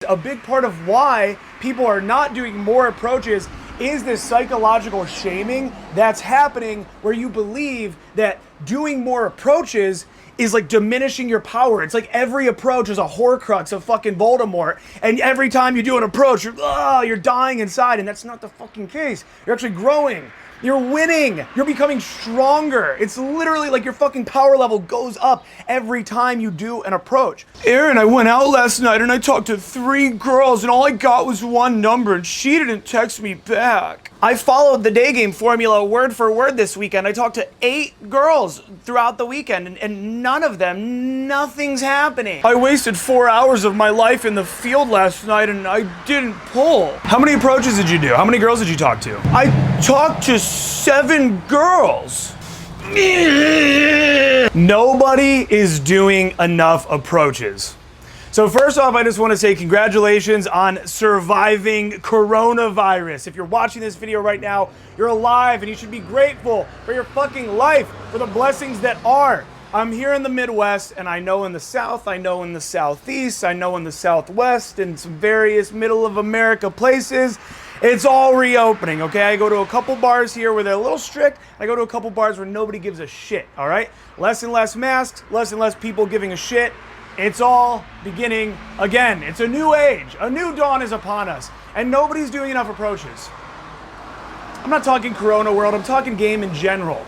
a big part of why people are not doing more approaches is this psychological shaming that's happening, where you believe that doing more approaches is like diminishing your power. It's like every approach is a Horcrux of fucking Voldemort, and every time you do an approach, you're dying inside, and that's not the fucking case. You're actually growing. You're winning. You're becoming stronger. It's literally like your fucking power level goes up every time you do an approach. Aaron, I went out last night and I talked to 3 girls and all I got was one number and she didn't text me back. I followed the day game formula word for word this weekend. I talked to 8 girls throughout the weekend and none of them, nothing's happening. I wasted 4 hours of my life in the field last night and I didn't pull. How many approaches did you do? How many girls did you talk to? I talked to 7 girls. Nobody is doing enough approaches. So first off, I just want to say congratulations on surviving coronavirus. If you're watching this video right now, you're alive and you should be grateful for your fucking life, for the blessings that are. I'm here in the Midwest, and I know in the South, I know in the Southeast, I know in the Southwest, and some various middle of America places, it's all reopening, okay? I go to a couple bars here where they're a little strict. I go to a couple bars where nobody gives a shit, all right? Less and less masks, less and less people giving a shit. It's all beginning again. It's a new age. A new dawn is upon us, and nobody's doing enough approaches. I'm not talking Corona world, I'm talking game in general.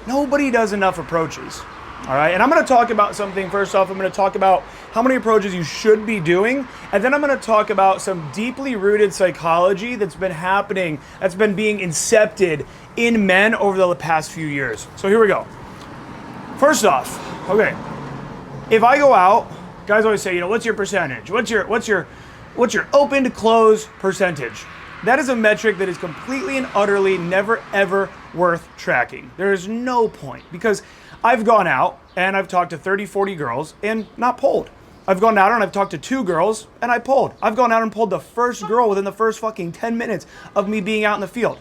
Nobody does enough approaches. All right, and I'm going to talk about something. First off, I'm going to talk about how many approaches you should be doing, and then I'm going to talk about some deeply rooted psychology that's been happening, that's been being incepted in men over the past few years. So here we go. First off, okay, if I go out, guys always say, what's your percentage? What's your open to close percentage? That is a metric that is completely and utterly never ever worth tracking. There is no point, because I've gone out and I've talked to 30, 40 girls and not pulled. I've gone out and I've talked to 2 girls and I pulled. I've gone out and pulled the first girl within the first fucking 10 minutes of me being out in the field.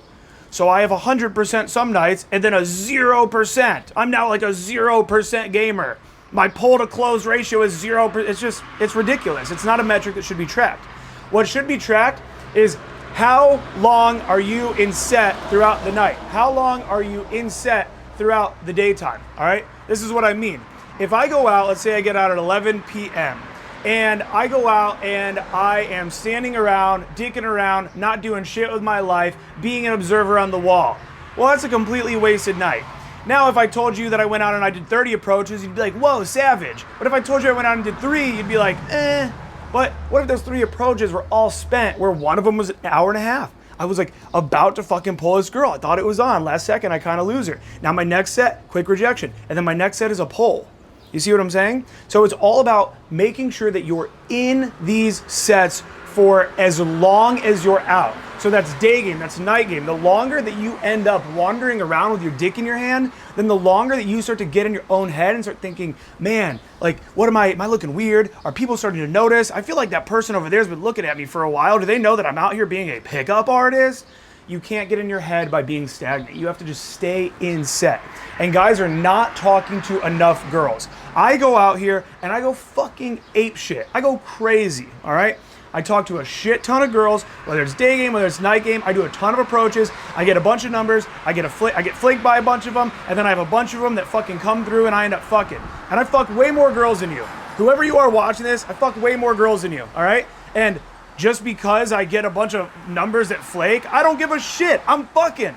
So I have 100% some nights and then a 0%. I'm now like a 0% gamer. My pull to close ratio is 0%. It's ridiculous. It's not a metric that should be tracked. What should be tracked is how long are you in set throughout the night? How long are you in set throughout the daytime, all right? This is what I mean. If I go out, let's say I get out at 11 p.m., and I go out and I am standing around, dicking around, not doing shit with my life, being an observer on the wall. Well, that's a completely wasted night. Now, if I told you that I went out and I did 30 approaches, you'd be like, whoa, savage. But if I told you I went out and did 3, you'd be like, eh. But what if those 3 approaches were all spent where one of them was an hour and a half? I was like about to fucking pull this girl. I thought it was on. Last second, I kind of lose her. Now my next set, quick rejection. And then my next set is a pull. You see what I'm saying? So it's all about making sure that you're in these sets for as long as you're out. So that's day game, that's night game. The longer that you end up wandering around with your dick in your hand, then the longer that you start to get in your own head and start thinking, man, like, am I looking weird? Are people starting to notice? I feel like that person over there has been looking at me for a while. Do they know that I'm out here being a pickup artist? You can't get in your head by being stagnant. You have to just stay in set. And guys are not talking to enough girls. I go out here and I go fucking ape shit. I go crazy, all right? I talk to a shit ton of girls, whether it's day game, whether it's night game. I do a ton of approaches. I get a bunch of numbers. I get flaked by a bunch of them, and then I have a bunch of them that fucking come through and I end up fucking. And I fuck way more girls than you. Whoever you are watching this, I fuck way more girls than you, all right? And just because I get a bunch of numbers that flake, I don't give a shit. I'm fucking.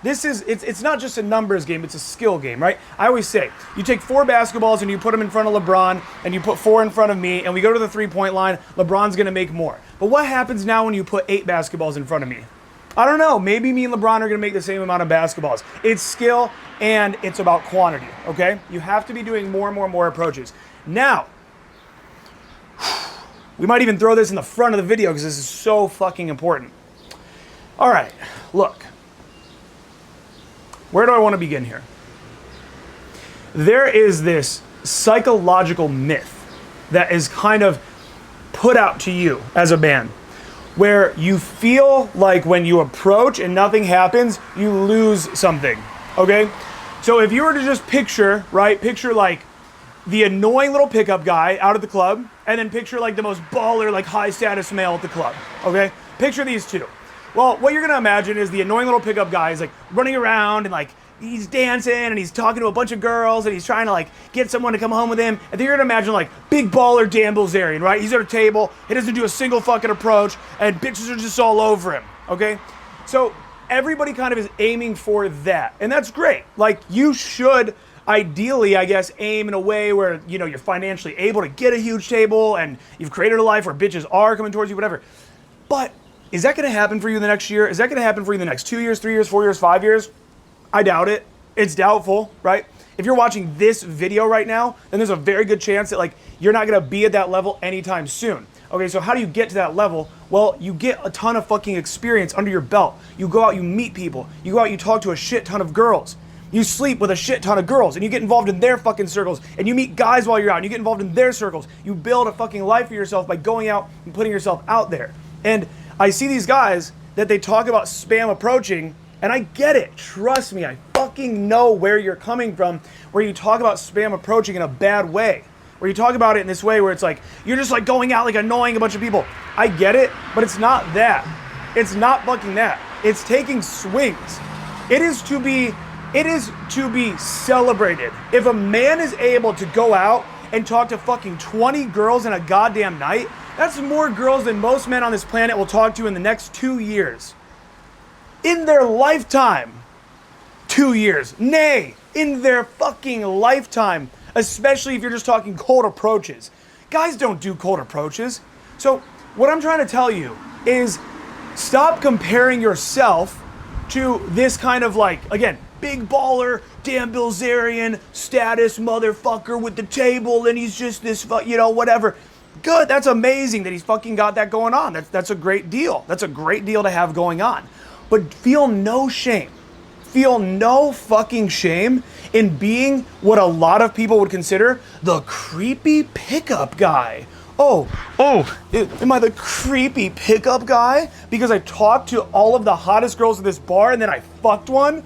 It's not just a numbers game, it's a skill game, right? I always say, you take 4 basketballs and you put them in front of LeBron, and you put 4 in front of me, and we go to the 3-point line, LeBron's gonna make more. But what happens now when you put 8 basketballs in front of me? I don't know, maybe me and LeBron are gonna make the same amount of basketballs. It's skill, and it's about quantity, okay? You have to be doing more and more approaches. Now, we might even throw this in the front of the video because this is so fucking important. All right, look. Where do I want to begin here? There is this psychological myth that is kind of put out to you as a man, where you feel like when you approach and nothing happens, you lose something, okay? So if you were to just picture, right, picture like the annoying little pickup guy out at the club, and then picture like the most baller, like high status male at the club, okay? Picture these two. Well, what you're gonna imagine is the annoying little pickup guy is like running around and like he's dancing and he's talking to a bunch of girls and he's trying to like get someone to come home with him. And then you're gonna imagine like big baller Dan Bilzerian, right? He's at a table, he doesn't do a single fucking approach, and bitches are just all over him, okay? So everybody kind of is aiming for that, and that's great. Like, you should ideally, I guess, aim in a way where, you know, you're financially able to get a huge table and you've created a life where bitches are coming towards you, whatever. But is that gonna happen for you the next year? Is that gonna happen for you the next 2 years, 3 years, 4 years, 5 years? I doubt it. It's doubtful, right? If you're watching this video right now, then there's a very good chance that like you're not gonna be at that level anytime soon. Okay, so how do you get to that level? Well, you get a ton of fucking experience under your belt. You go out, you meet people. You go out, you talk to a shit ton of girls. You sleep with a shit ton of girls, and you get involved in their fucking circles, and you meet guys while you're out, and you get involved in their circles. You build a fucking life for yourself by going out and putting yourself out there. And I see these guys that they talk about spam approaching, and I get it. Trust me, I fucking know where you're coming from, where you talk about spam approaching in a bad way. Where you talk about it in this way where it's like, you're just like going out like annoying a bunch of people. I get it, but it's not that. It's not fucking that. It's taking swings. It is to be celebrated. If a man is able to go out and talk to fucking 20 girls in a goddamn night, that's more girls than most men on this planet will talk to in the next 2 years. In their lifetime. 2 years. Nay, in their fucking lifetime. Especially if you're just talking cold approaches. Guys don't do cold approaches. So what I'm trying to tell you is stop comparing yourself to this kind of like, again, big baller, Dan Bilzerian, status motherfucker with the table, and he's just this, you know, whatever. Good, that's amazing that he's fucking got that going on. That's a great deal. That's a great deal to have going on. But feel no shame. Feel no fucking shame in being what a lot of people would consider the creepy pickup guy. Oh, am I the creepy pickup guy because I talked to all of the hottest girls at this bar and then I fucked one?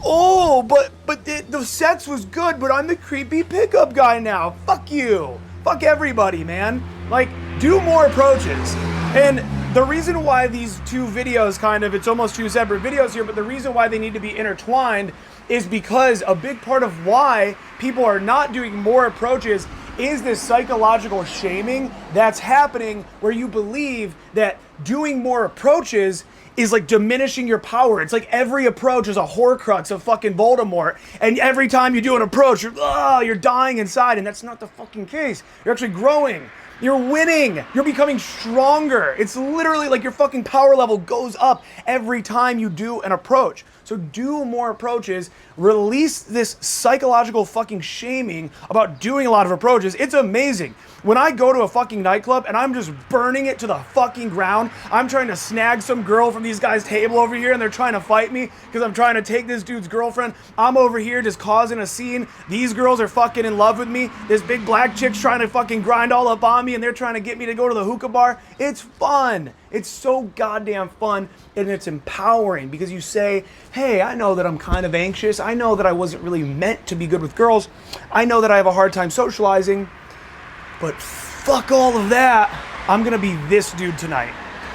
Oh, but the sex was good, but I'm the creepy pickup guy now. Fuck you. Fuck everybody, man. Like, do more approaches. And the reason why these two videos it's almost two separate videos here, but the reason why they need to be intertwined is because a big part of why people are not doing more approaches is this psychological shaming that's happening where you believe that doing more approaches is like diminishing your power. It's like every approach is a Horcrux of fucking Voldemort, and every time you do an approach, you're dying inside, and that's not the fucking case. You're actually growing. You're winning. You're becoming stronger. It's literally like your fucking power level goes up every time you do an approach. So do more approaches. Release this psychological fucking shaming about doing a lot of approaches. It's amazing. When I go to a fucking nightclub and I'm just burning it to the fucking ground, I'm trying to snag some girl from these guys' table over here and they're trying to fight me because I'm trying to take this dude's girlfriend. I'm over here just causing a scene. These girls are fucking in love with me. This big black chick's trying to fucking grind all up on me and they're trying to get me to go to the hookah bar. It's fun. It's so goddamn fun and it's empowering because you say, hey, I know that I'm kind of anxious. I know that I wasn't really meant to be good with girls. I know that I have a hard time socializing. But fuck all of that. I'm gonna be this dude tonight.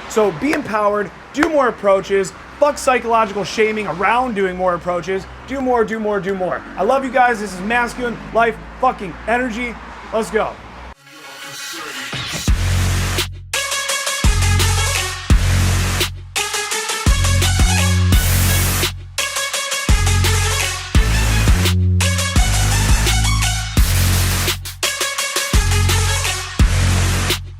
So be empowered, do more approaches, fuck psychological shaming around doing more approaches, do more, do more, do more. I love you guys. This is Masculine Life fucking Energy. Let's go.